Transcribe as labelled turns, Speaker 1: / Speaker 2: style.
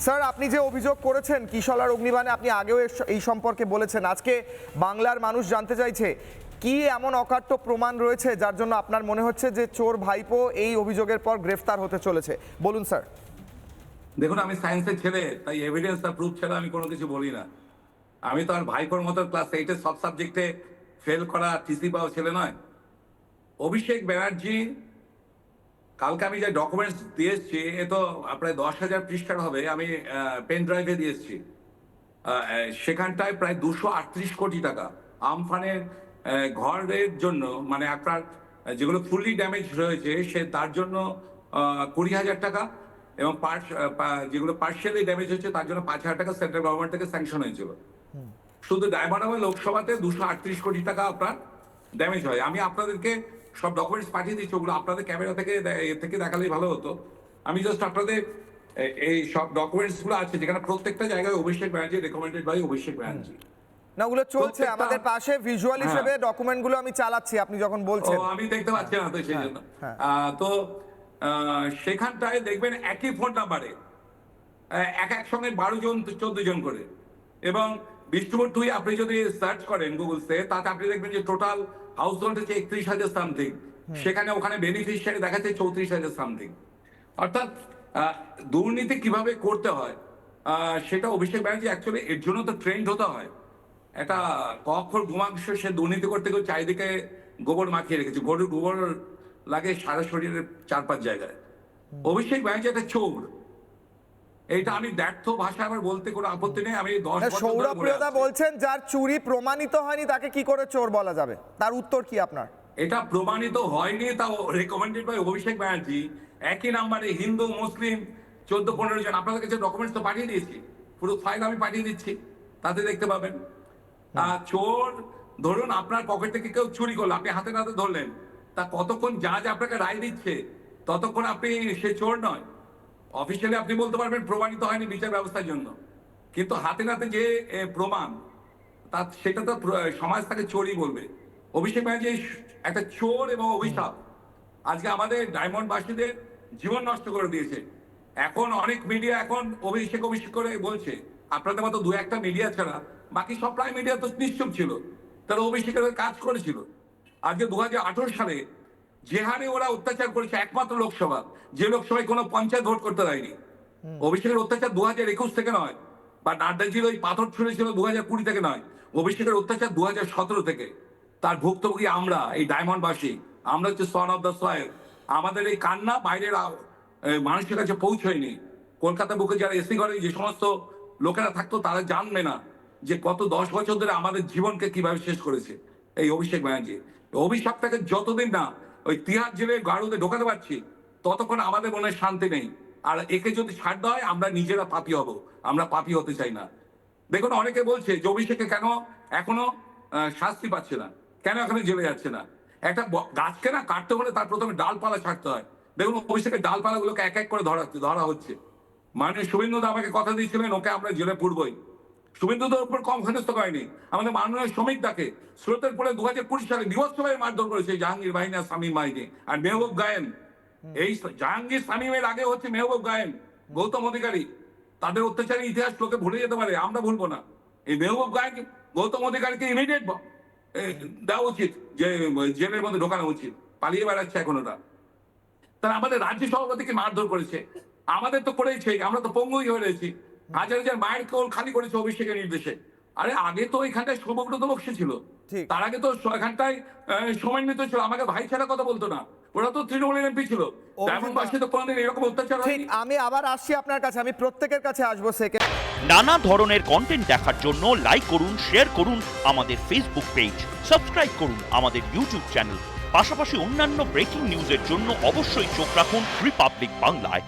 Speaker 1: Sir, আপনি যে অভিযোগ করেছেন কিশলার অগ্নিবাণে, আপনি আগেও এই সম্পর্কে বলেছেন। আজকে বাংলার মানুষ জানতে চাইছে কি এমন অকাট্য প্রমাণ রয়েছে যার জন্য আপনার মনে হচ্ছে যে চোর ভাইপো এই অভিযোগের পর গ্রেফতার হতে চলেছে, বলুন স্যার।
Speaker 2: দেখুন, আমি সায়েন্সের ছেলে, তাই এভিডেন্স আর প্রুফ ছাড়া আমি কোনো কিছু বলি না। আমি তো আর ভাইপোর মতো ক্লাস 8-এ সব সাবজেক্টে ফেল করা টিসি পাওয়া ছেলে নয়। অভিষেক ব্যানার্জি কালকে আমি যে ডকুমেন্টস দিয়ে এসছি, এ তো প্রায় 10,000 পৃষ্ঠার হবে। আমি পেন ড্রাইভে দিয়ে এসছি। সেখানটায় প্রায় 238 কোটি টাকা আমফানের ঘরের জন্য, মানে আপনার যেগুলো ফুললি ড্যামেজ রয়েছে সে তার জন্য 20,000 টাকা, এবং যেগুলো পার্শিয়ালি ড্যামেজ হচ্ছে তার জন্য 5,000 টাকা সেন্ট্রাল গভর্নমেন্ট থেকে স্যাংশন হয়েছিল। শুধু ডায়মন্ড হারবার লোকসভাতে 238 কোটি টাকা আপনার ড্যামেজ হয়। আমি আপনাদেরকে সব ডকুমেন্টস পাঠিয়ে দিচ্ছি, ওগুলো আপনাদের ক্যামেরা থেকে দেখালেই ভালো হতো। আমি জাস্ট আপনাদের এই সব ডকুমেন্টস গুলো আছে, যেখানে প্রত্যেকটা জায়গায় অভিষেক ব্যানার্জি রেকমেন্ডেড বাই অভিষেক ব্যানার্জি।
Speaker 1: না, ওগুলো চলছে আমাদের পাশে ভিজুয়াল হিসেবে, ডকুমেন্টগুলো আমি চালাচ্ছি আপনি যখন বলছেন।
Speaker 2: আমি দেখতে পাচ্ছি না তো, সেই জন্য। তো সেখানটায় দেখবেন একই ফোন নাম্বারে এক সঙ্গে 12 জন 14 জন করে, এবং বিষ্ণুপুর টুই আপনি যদি সার্চ করেন গুগলসে, তাতে আপনি দেখবেন যে টোটাল হাউস হোল্ড হচ্ছে 31,000 সামথিং, সেখানে ওখানে বেনিফিশিয়ারি দেখাচ্ছে 34,000 সামথিং। অর্থাৎ দুর্নীতি কিভাবে করতে হয় সেটা অভিষেক ব্যানার্জি অ্যাকচুয়ালি এর জন্য তো ট্রেন্ড হতে হয়। একটা কক্ষর ঘুমাংশ, সে দুর্নীতি করতে গিয়ে চারিদিকে গোবর মাখিয়ে রেখেছে। গরুর গোবর লাগে সারা শরীরের 4-5 জায়গায়। অভিষেক ব্যানার্জি একটা চোর, এইটা আমি ব্যর্থ ভাষা আবার বলতে কোনো আপত্তি নেই। আমি 10 বছর
Speaker 1: সৌরভ প্রিয়দা বলছেন যার চুরি প্রমাণিত হয়নি তাকে কি করে চোর বলা যাবে, তার উত্তর কি আপনার?
Speaker 2: এটা প্রমাণিত হয়নি, তাও রেকমেন্ডেড বাই অভিষেক ব্যানার্জি। একই নাম্বারে হিন্দু মুসলিম 14-15 জন, আপনাদের কাছে ডকুমেন্টস তো পাঠিয়ে দিয়েছি, পুরো ফাইল আমি পাঠিয়ে দিচ্ছি, তাতে দেখতে পাবেন। চোর, ধরুন আপনার পকেট থেকে কেউ চুরি করলো, আপনি হাতে নাতে ধরলেন, তা কতক্ষণ জাজ আপনাকে রায় দিচ্ছে ততক্ষণ আপনি সে চোর নয়। অফিসিয়ালি আপনি বলতে পারবেন প্রমাণিত হয়নি বিচার ব্যবস্থার জন্য, কিন্তু হাতে নাতে যে প্রমাণ, তা সেটা তো সমাজ তাকে চোরই বলবে। অভিষেক ব্যানার্জি একটা চোর এবং অভিশাপ, আজকে আমাদের ডায়মন্ডবাসীদের জীবন নষ্ট করে দিয়েছে। এখন অনেক মিডিয়া এখন অভিষেক করে বলছে, আপনাদের মতো 2-1টা মিডিয়া ছাড়া বাকি সব প্রায় মিডিয়া তো নিশ্চুপ ছিল, তারা অভিষেকের কাজ করেছিল। আজকে 2018 সালে যে হারে ওরা অত্যাচার করেছে, একমাত্র লোকসভা, যে লোকসভায় কোনো পঞ্চায়েত ভোট করতে দেয়নি। অভিষেকের অত্যাচার 2021 থেকে নয়, বা নাড্ডাজির ওই পাথর ছুঁড়েছিল 2020 থেকে নয়, অভিষেকের অত্যাচার 2017 থেকে। তার ভুক্তভোগী আমরা, এই ডায়মন্ডবাসী, আমরা হচ্ছে সন অফ দ্য সয়েল। আমাদের এই কান্না বাইরের মানুষের কাছে পৌঁছয়নি। কলকাতা বুকে যারা এসি ঘরে যে সমস্ত লোকেরা থাকতো, তারা জানবে না যে গত 10 বছর ধরে আমাদের জীবনকে কিভাবে শেষ করেছে এই অভিষেক ব্যানার্জি। অভিশাপটাকে যতদিন না ওই তিহার জেলের গাড়ুতে ঢোকাতে পারছি, ততক্ষণ আমাদের মনে শান্তি নেই। আর একে যদি ছাড় দেওয়া হয়, আমরা নিজেরা পাপী হব, আমরা পাপী হতে চাই না। দেখুন, অনেকে বলছে যে অভিষেকে কেন এখনো শাস্তি পাচ্ছে না, কেন এখনো জেলে যাচ্ছে না। একটা গাছকে না কাটতে হলে তার প্রথমে ডালপালা ছাড়তে হয়। দেখুন, অভিষেকের ডালপালাগুলোকে এক এক করে ধরা হচ্ছে। মানে শুভেন্দু আমাকে কথা দিয়েছিলেন, ওকে আমরা জেলে পুরবই। শুভেন্দুদের উপর কম হেনস্থ করেনি আমাদের মাননীয় শ্রমিক দাকে স্রোতের পরে 2020 সালে বিভৎসভাবে মারধর করেছে জাহাঙ্গীর বাহিনী আর শামীম বাহিনী আর মেহবুব গায়েন। এই জাহাঙ্গীর শামীমের আগে হচ্ছে মেহবুব গায়েন, গৌতম অধিকারী। তাদের অত্যাচারের ইতিহাস লোকে ভুলে যেতে পারে, আমরা ভুলবো না। এই মেহবুব গায়েন, গৌতম অধিকারীকে ইমিডিয়েট দেওয়া উচিত, যে জেলের মধ্যে ঢোকানো উচিত। পালিয়ে বেড়াচ্ছে এখন ওটা। তারা আমাদের রাজ্য সভাপতিকে মারধর করেছে, আমাদের তো করেছে, আমরা তো পঙ্গুই হয়ে রয়েছি। হাজার হাজার মায়ের কোল খালি করেছে অভিষেকের নির্দেশে। আরে আগে তো এখানটায় শুভব্রত বক্সী ছিল, তার আগে তো এখানটায় সময় নিতে ছিল, আমাকে ভাই ছাড়া কথা বলতো না। ওরা তো তৃণমূলের এমপি ছিল। ডায়মন্ডবাসী তো কোনোদিন এরকম অত্যাচার হয়নি।
Speaker 1: আমি আবার আসছি আপনার কাছে, আমি প্রত্যেকের কাছে আসবো।
Speaker 3: নানা ধরনের কন্টেন্ট দেখার জন্য লাইক করুন, শেয়ার করুন আমাদের ফেসবুক পেজ, সাবস্ক্রাইব করুন আমাদের ইউটিউব চ্যানেল। পাশাপাশি অন্যান্য ব্রেকিং নিউজের জন্য অবশ্যই চোখ রাখুন রিপাবলিক বাংলায়।